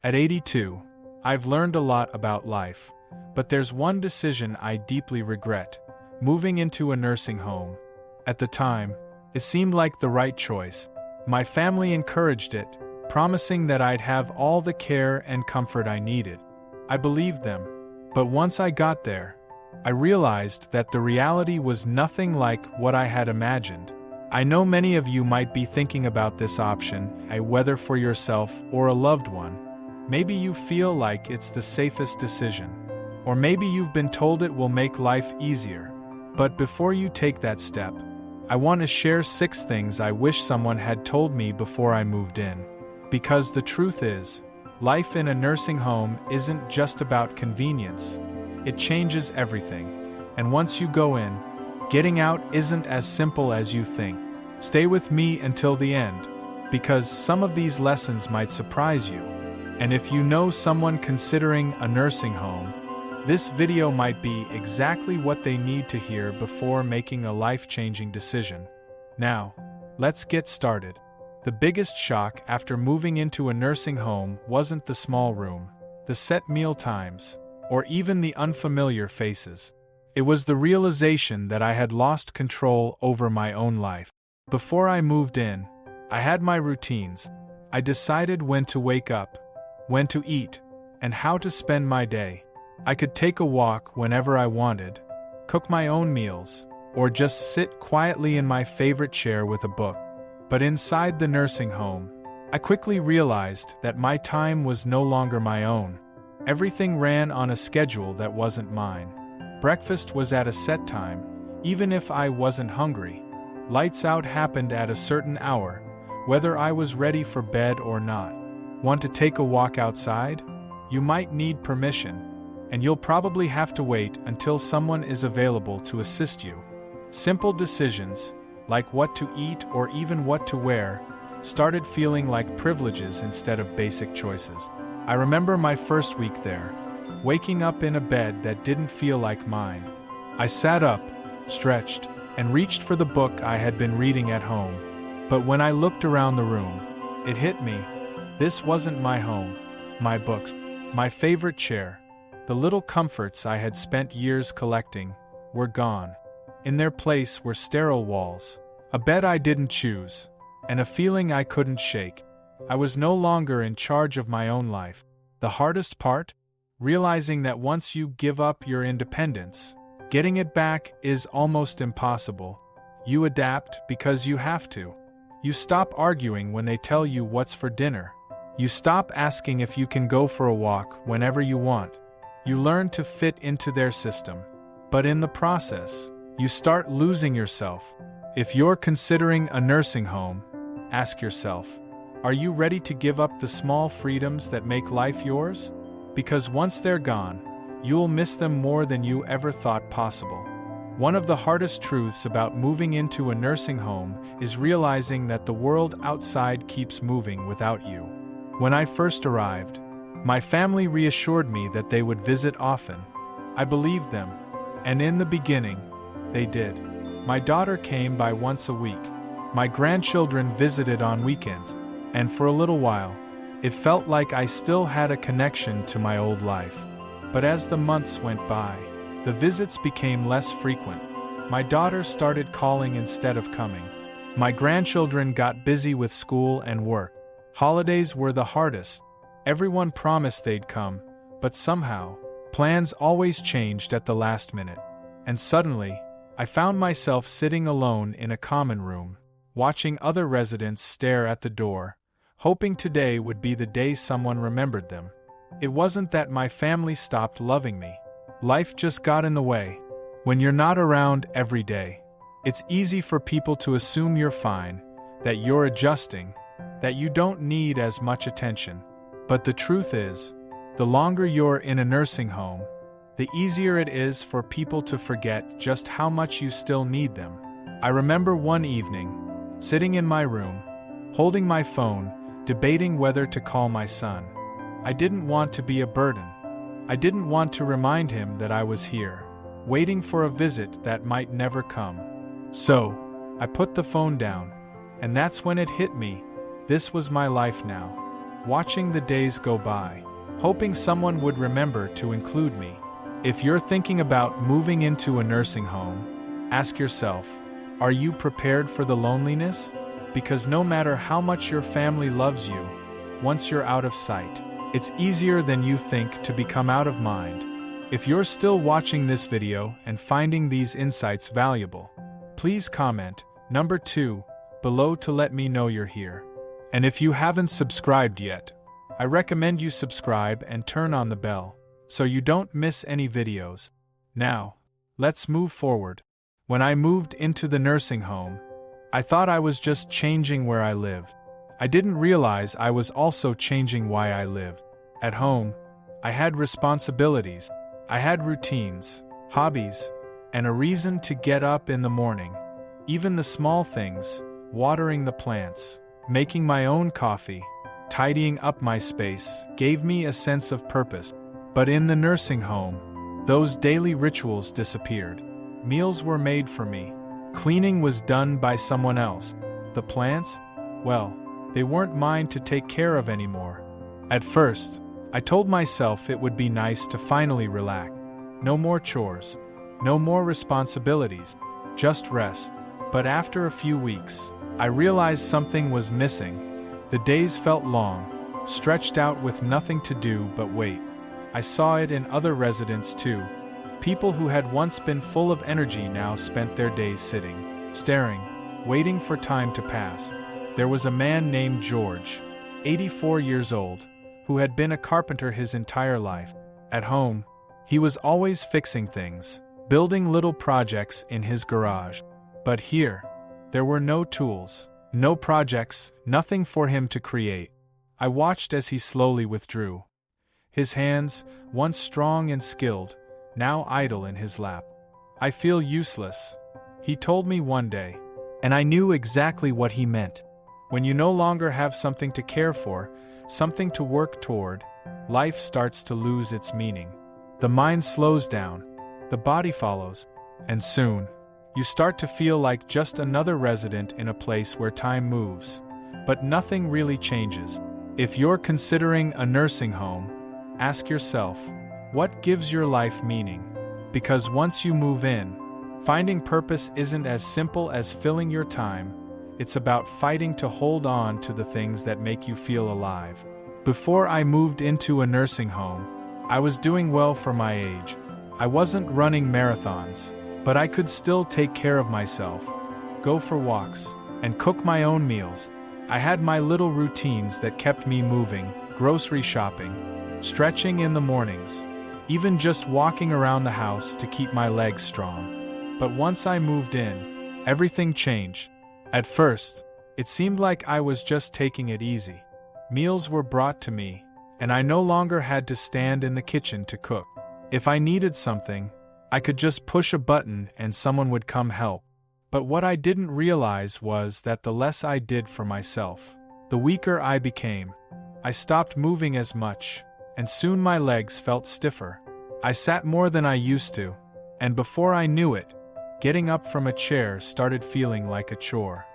At 82, I've learned a lot about life, but there's one decision I deeply regret: moving into a nursing home. At the time, it seemed like the right choice. My family encouraged it, promising that I'd have all the care and comfort I needed. I believed them, but once I got there, I realized that the reality was nothing like what I had imagined. I know many of you might be thinking about this option, whether for yourself or a loved one. Maybe you feel like it's the safest decision, or maybe you've been told it will make life easier. But before you take that step, I want to share 6 things I wish someone had told me before I moved in. Because the truth is, life in a nursing home isn't just about convenience. It changes everything. And once you go in, getting out isn't as simple as you think. Stay with me until the end, because some of these lessons might surprise you. And if you know someone considering a nursing home, this video might be exactly what they need to hear before making a life-changing decision. Now, let's get started. The biggest shock after moving into a nursing home wasn't the small room, the set meal times, or even the unfamiliar faces. It was the realization that I had lost control over my own life. Before I moved in, I had my routines. I decided when to wake up, when to eat, and how to spend my day. I could take a walk whenever I wanted, cook my own meals, or just sit quietly in my favorite chair with a book. But inside the nursing home, I quickly realized that my time was no longer my own. Everything ran on a schedule that wasn't mine. Breakfast was at a set time, even if I wasn't hungry. Lights out happened at a certain hour, whether I was ready for bed or not. Want to take a walk outside? You might need permission, and you'll probably have to wait until someone is available to assist you. Simple decisions, like what to eat or even what to wear, started feeling like privileges instead of basic choices. I remember my first week there, waking up in a bed that didn't feel like mine. I sat up, stretched, and reached for the book I had been reading at home. But when I looked around the room, it hit me. This wasn't my home. My books, my favorite chair, the little comforts I had spent years collecting, were gone. In their place were sterile walls, a bed I didn't choose, and a feeling I couldn't shake. I was no longer in charge of my own life. The hardest part? Realizing that once you give up your independence, getting it back is almost impossible. You adapt because you have to. You stop arguing when they tell you what's for dinner. You stop asking if you can go for a walk whenever you want. You learn to fit into their system. But in the process, you start losing yourself. If you're considering a nursing home, ask yourself, are you ready to give up the small freedoms that make life yours? Because once they're gone, you'll miss them more than you ever thought possible. One of the hardest truths about moving into a nursing home is realizing that the world outside keeps moving without you. When I first arrived, my family reassured me that they would visit often. I believed them, and in the beginning, they did. My daughter came by once a week. My grandchildren visited on weekends, and for a little while, it felt like I still had a connection to my old life. But as the months went by, the visits became less frequent. My daughter started calling instead of coming. My grandchildren got busy with school and work. Holidays were the hardest. Everyone promised they'd come, but somehow, plans always changed at the last minute. And suddenly, I found myself sitting alone in a common room, watching other residents stare at the door, hoping today would be the day someone remembered them. It wasn't that my family stopped loving me. Life just got in the way. When you're not around every day, it's easy for people to assume you're fine, that you're adjusting, that you don't need as much attention. But the truth is, the longer you're in a nursing home, the easier it is for people to forget just how much you still need them. I remember one evening, sitting in my room, holding my phone, debating whether to call my son. I didn't want to be a burden. I didn't want to remind him that I was here, waiting for a visit that might never come. So, I put the phone down, and that's when it hit me. This was my life now. watching the days go by, hoping someone would remember to include me. If you're thinking about moving into a nursing home, ask yourself, are you prepared for the loneliness? Because no matter how much your family loves you, once you're out of sight, it's easier than you think to become out of mind. If you're still watching this video and finding these insights valuable, please comment number 2 below to let me know you're here. And if you haven't subscribed yet, I recommend you subscribe and turn on the bell so you don't miss any videos. Now, let's move forward. When I moved into the nursing home, I thought I was just changing where I lived. I didn't realize I was also changing why I lived. At home, I had responsibilities. I had routines, hobbies, and a reason to get up in the morning. Even the small things, watering the plants, making my own coffee, tidying up my space, gave me a sense of purpose. But in the nursing home, those daily rituals disappeared. Meals were made for me. Cleaning was done by someone else. The plants? Well, they weren't mine to take care of anymore. At first, I told myself it would be nice to finally relax. No more chores. No more responsibilities. Just rest. But after a few weeks, I realized something was missing. The days felt long, stretched out with nothing to do but wait. I saw it in other residents too. People who had once been full of energy now spent their days sitting, staring, waiting for time to pass. There was a man named George, 84 years old, who had been a carpenter his entire life. At home, he was always fixing things, building little projects in his garage. But here, there were no tools, no projects, nothing for him to create. I watched as he slowly withdrew. His hands, once strong and skilled, now idle in his lap. I feel useless, he told me one day, and I knew exactly what he meant. When you no longer have something to care for, something to work toward, life starts to lose its meaning. The mind slows down, the body follows, and soon, you start to feel like just another resident in a place where time moves, but nothing really changes. If you're considering a nursing home, ask yourself, what gives your life meaning? Because once you move in, finding purpose isn't as simple as filling your time. It's about fighting to hold on to the things that make you feel alive. Before I moved into a nursing home, I was doing well for my age. I wasn't running marathons, but I could still take care of myself, go for walks, and cook my own meals. I had my little routines that kept me moving, grocery shopping, stretching in the mornings, even just walking around the house to keep my legs strong. But once I moved in, everything changed. At first, it seemed like I was just taking it easy. Meals were brought to me, and I no longer had to stand in the kitchen to cook. If I needed something, I could just push a button and someone would come help. But what I didn't realize was that the less I did for myself, the weaker I became. I stopped moving as much, and soon my legs felt stiffer. I sat more than I used to, and before I knew it, getting up from a chair started feeling like a chore.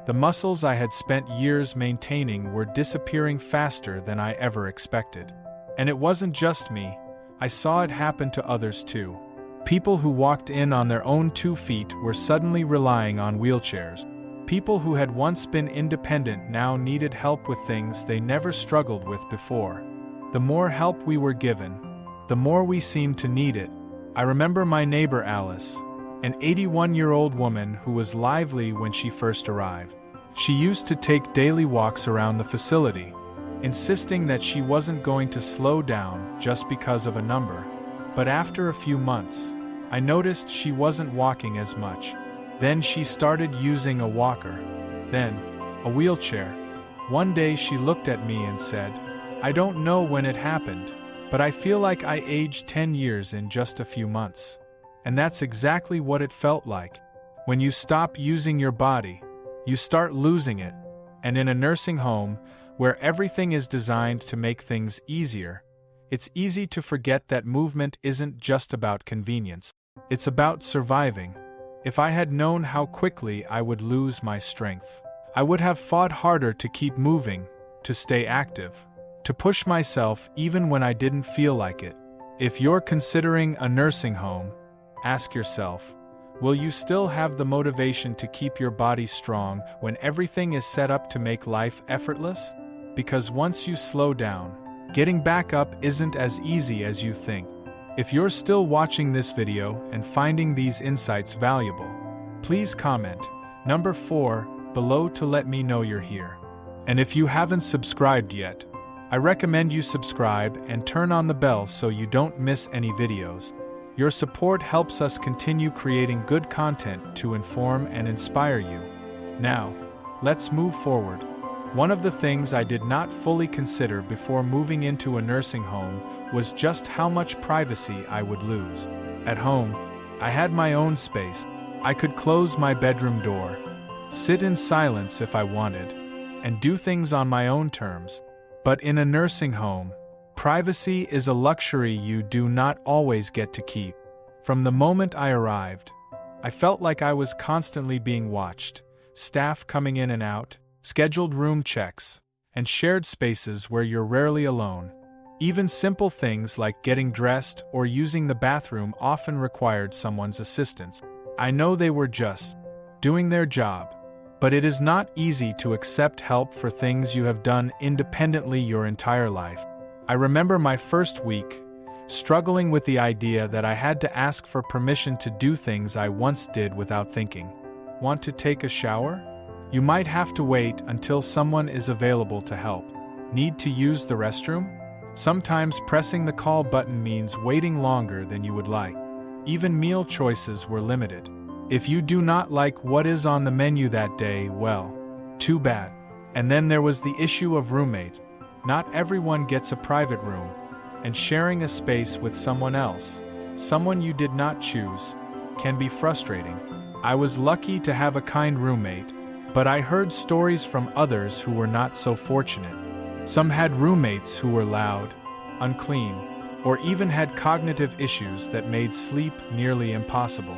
The muscles I had spent years maintaining were disappearing faster than I ever expected. And it wasn't just me, I saw it happen to others too. People who walked in on their own 2 feet were suddenly relying on wheelchairs. People who had once been independent now needed help with things they never struggled with before. The more help we were given, the more we seemed to need it. I remember my neighbor Alice, an 81-year-old woman who was lively when she first arrived. She used to take daily walks around the facility, insisting that she wasn't going to slow down just because of a number. But after a few months, I noticed she wasn't walking as much. Then she started using a walker, then a wheelchair. One day she looked at me and said, "I don't know when it happened, but I feel like I aged 10 years in just a few months." And that's exactly what it felt like. When you stop using your body, you start losing it. And in a nursing home, where everything is designed to make things easier, it's easy to forget that movement isn't just about convenience. It's about surviving. If I had known how quickly I would lose my strength, I would have fought harder to keep moving, to stay active. to push myself even when I didn't feel like it. If you're considering a nursing home, ask yourself, will you still have the motivation to keep your body strong when everything is set up to make life effortless? Because once you slow down, getting back up isn't as easy as you think. If you're still watching this video and finding these insights valuable, please comment number 4 below to let me know you're here. And if you haven't subscribed yet, I recommend you subscribe and turn on the bell so you don't miss any videos. Your support helps us continue creating good content to inform and inspire you. Now, let's move forward. One of the things I did not fully consider before moving into a nursing home was just how much privacy I would lose. At home, I had my own space. I could close my bedroom door, sit in silence if I wanted, and do things on my own terms. But in a nursing home, privacy is a luxury you do not always get to keep. From the moment I arrived, I felt like I was constantly being watched, staff coming in and out, scheduled room checks, and shared spaces where you're rarely alone. Even simple things like getting dressed or using the bathroom often required someone's assistance. I know they were just doing their job, but it is not easy to accept help for things you have done independently your entire life. I remember my first week, struggling with the idea that I had to ask for permission to do things I once did without thinking. Want to take a shower? You might have to wait until someone is available to help. Need to use the restroom? Sometimes pressing the call button means waiting longer than you would like. Even meal choices were limited. If you do not like what is on the menu that day, well, too bad. And then there was the issue of roommates. Not everyone gets a private room, and sharing a space with someone else, someone you did not choose, can be frustrating. I was lucky to have a kind roommate, but I heard stories from others who were not so fortunate. Some had roommates who were loud, unclean, or even had cognitive issues that made sleep nearly impossible.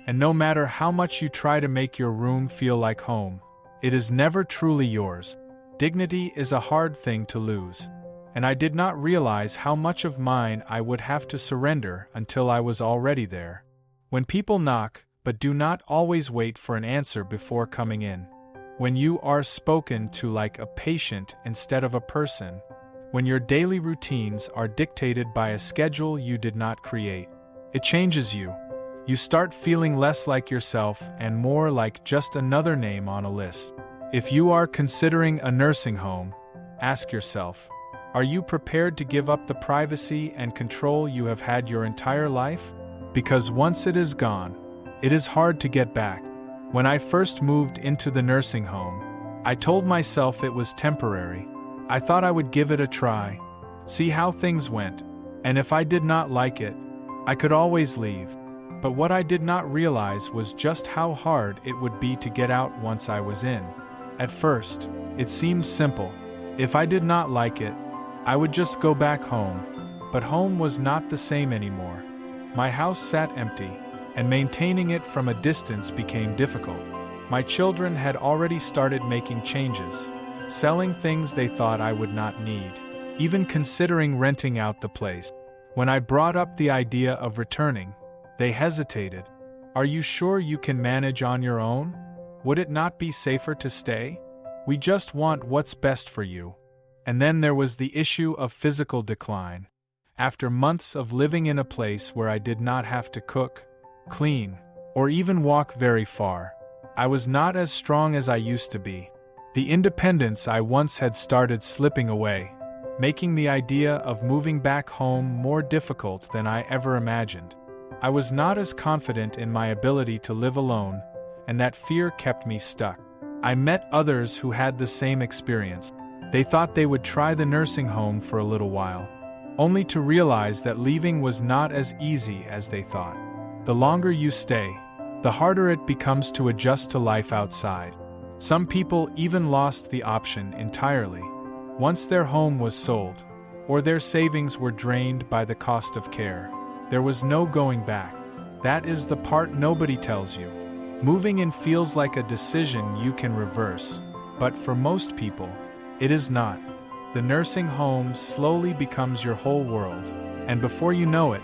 And no matter how much you try to make your room feel like home, it is never truly yours. Dignity is a hard thing to lose, and I did not realize how much of mine I would have to surrender until I was already there. When people knock, but do not always wait for an answer before coming in. When you are spoken to like a patient instead of a person. When your daily routines are dictated by a schedule you did not create. It changes you. You start feeling less like yourself and more like just another name on a list. If you are considering a nursing home, ask yourself, are you prepared to give up the privacy and control you have had your entire life? Because once it is gone, it is hard to get back. When I first moved into the nursing home, I told myself it was temporary. I thought I would give it a try, see how things went, and if I did not like it, I could always leave. But what I did not realize was just how hard it would be to get out once I was in. At first, it seemed simple. If I did not like it, I would just go back home. But home was not the same anymore. My house sat empty, and maintaining it from a distance became difficult. My children had already started making changes, selling things they thought I would not need, even considering renting out the place. When I brought up the idea of returning, they hesitated. Are you sure you can manage on your own? Would it not be safer to stay? We just want what's best for you. And then there was the issue of physical decline. After months of living in a place where I did not have to cook, clean, or even walk very far, I was not as strong as I used to be. The independence I once had started slipping away, making the idea of moving back home more difficult than I ever imagined. I was not as confident in my ability to live alone, and that fear kept me stuck. I met others who had the same experience. They thought they would try the nursing home for a little while, only to realize that leaving was not as easy as they thought. The longer you stay, the harder it becomes to adjust to life outside. Some people even lost the option entirely, once their home was sold, or their savings were drained by the cost of care. There was no going back. That is the part nobody tells you. Moving in feels like a decision you can reverse, but for most people, it is not. the nursing home slowly becomes your whole world, and before you know it,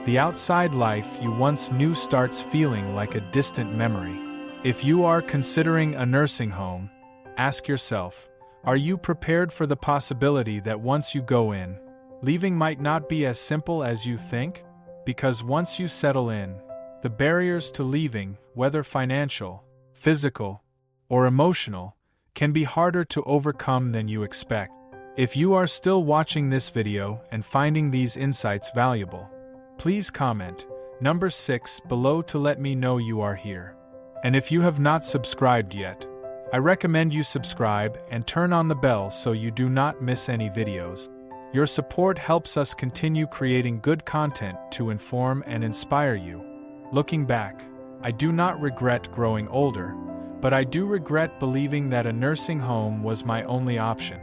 the outside life you once knew starts feeling like a distant memory. If you are considering a nursing home, ask yourself, are you prepared for the possibility that once you go in, leaving might not be as simple as you think? Because once you settle in, the barriers to leaving, whether financial, physical, or emotional, can be harder to overcome than you expect. If you are still watching this video and finding these insights valuable, please comment number 6 below to let me know you are here. And if you have not subscribed yet, I recommend you subscribe and turn on the bell so you do not miss any videos. Your support helps us continue creating good content to inform and inspire you. Looking back, I do not regret growing older, but I do regret believing that a nursing home was my only option.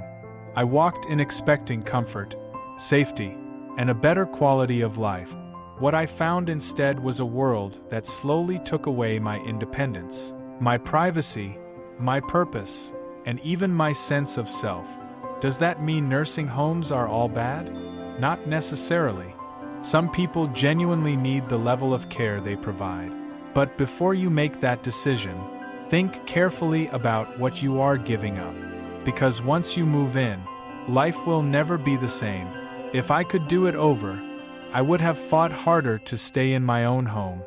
I walked in expecting comfort, safety, and a better quality of life. What I found instead was a world that slowly took away my independence, my privacy, my purpose, and even my sense of self. Does that mean nursing homes are all bad? Not necessarily. Some people genuinely need the level of care they provide. But before you make that decision, think carefully about what you are giving up. Because once you move in, life will never be the same. If I could do it over, I would have fought harder to stay in my own home.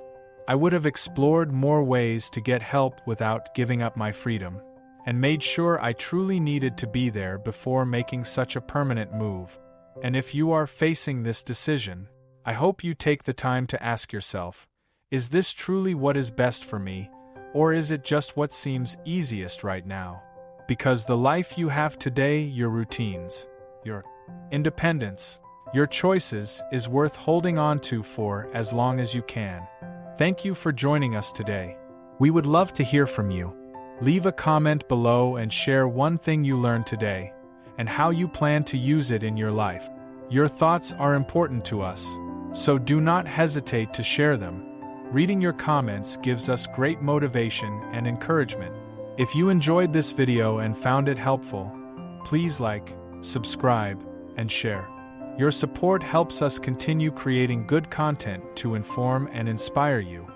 I would have explored more ways to get help without giving up my freedom, and made sure I truly needed to be there before making such a permanent move. And if you are facing this decision, I hope you take the time to ask yourself, is this truly what is best for me, or is it just what seems easiest right now? Because the life you have today, your routines, your independence, your choices is worth holding on to for as long as you can. Thank you for joining us today. We would love to hear from you. Leave a comment below and share one thing you learned today, and how you plan to use it in your life. Your thoughts are important to us, so do not hesitate to share them. Reading your comments gives us great motivation and encouragement. If you enjoyed this video and found it helpful, please like, subscribe, and share. Your support helps us continue creating good content to inform and inspire you.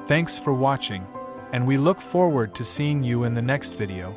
Thanks for watching, and we look forward to seeing you in the next video.